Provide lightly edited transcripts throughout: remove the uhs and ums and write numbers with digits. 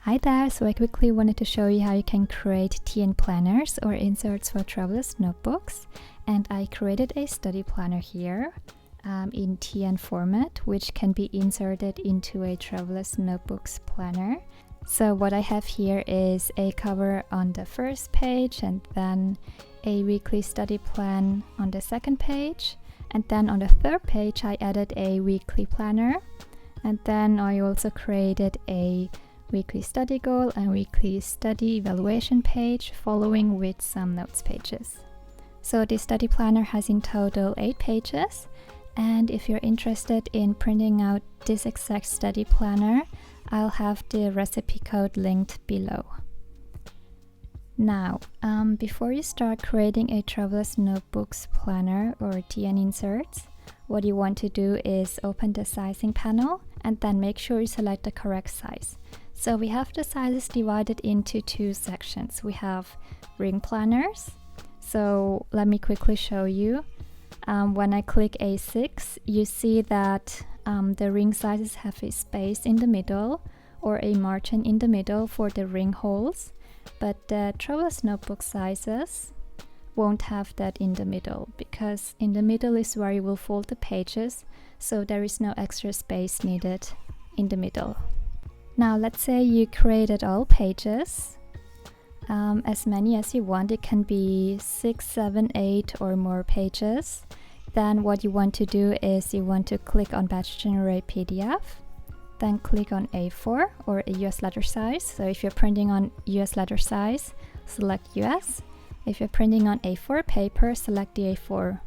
Hi there, so I quickly wanted to show you how you can create TN planners or inserts for travelers' notebooks. And I created a study planner here in TN format, which can be inserted into a traveler's notebooks planner. So what I have here is a cover on the first page, and then a weekly study plan on the second page. And then on the third page, I added a weekly planner. And then I also created a weekly study goal and weekly study evaluation page, following with some notes pages. So this study planner has in total 8 pages, and if you're interested in printing out this exact study planner, I'll have the recipe code linked below. Now, before you start creating a traveler's notebooks planner or TN inserts, what you want to do is open the sizing panel and then make sure you select the correct size. So we have the sizes divided into 2 sections. We have ring planners. So let me quickly show you. When I click A6, you see that the ring sizes have a space in the middle or a margin in the middle for the ring holes, but the traveler's notebook sizes won't have that in the middle, because in the middle is where you will fold the pages, so there is no extra space needed in the middle. Now let's say you created all pages, as many as you want. It can be 6, 7, 8 or more pages. Then what you want to do is you want to click on Batch Generate PDF, then click on A4 or a US letter size. So if you're printing on US letter size, select US. If you're printing on A4 paper, select the A4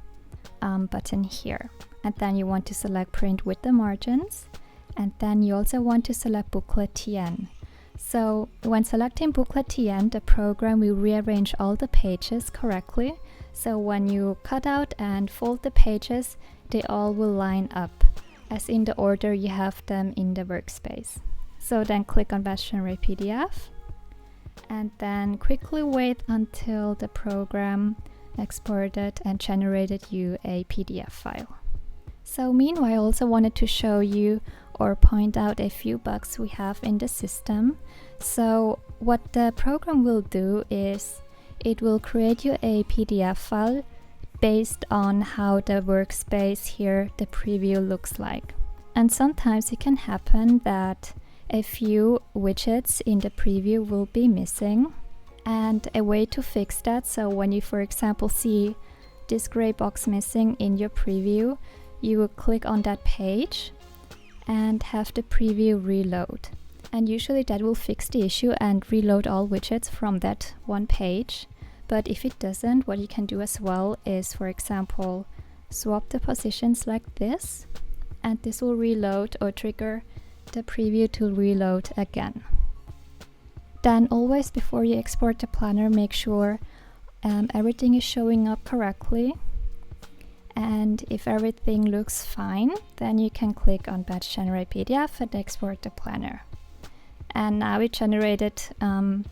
button here. And then you want to select print with the margins. And then you also want to select booklet TN. So when selecting booklet TN, the program will rearrange all the pages correctly. So when you cut out and fold the pages, they all will line up as in the order you have them in the workspace. So then click on Batch Generate PDF and then quickly wait until the program exported and generated you a PDF file. So meanwhile, I also wanted to show you or point out a few bugs we have in the system. So what the program will do is it will create you a PDF file based on how the workspace here, the preview, looks like. And sometimes it can happen that a few widgets in the preview will be missing. And a way to fix that, so when you, for example, see this gray box missing in your preview, you will click on that page and have the preview reload. And usually that will fix the issue and reload all widgets from that one page. But if it doesn't, what you can do as well is, for example, swap the positions like this, and this will reload or trigger the preview to reload again. Then always before you export the planner, make sure everything is showing up correctly. And if everything looks fine, then you can click on Batch Generate PDF and export the planner. And now it generated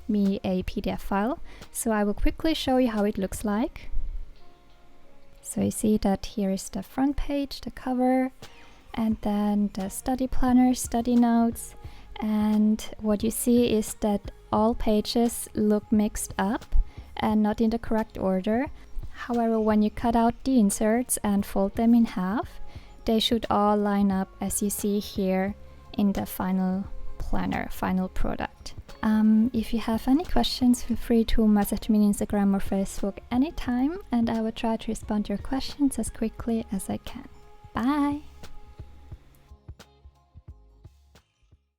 me a PDF file. So I will quickly show you how it looks like. So you see that here is the front page, the cover, and then the study planner, study notes. And what you see is that all pages look mixed up and not in the correct order. However, when you cut out the inserts and fold them in half, they should all line up as you see here in the final planner, final product. If you have any questions, feel free to message me on Instagram or Facebook anytime, and I will try to respond to your questions as quickly as I can. Bye!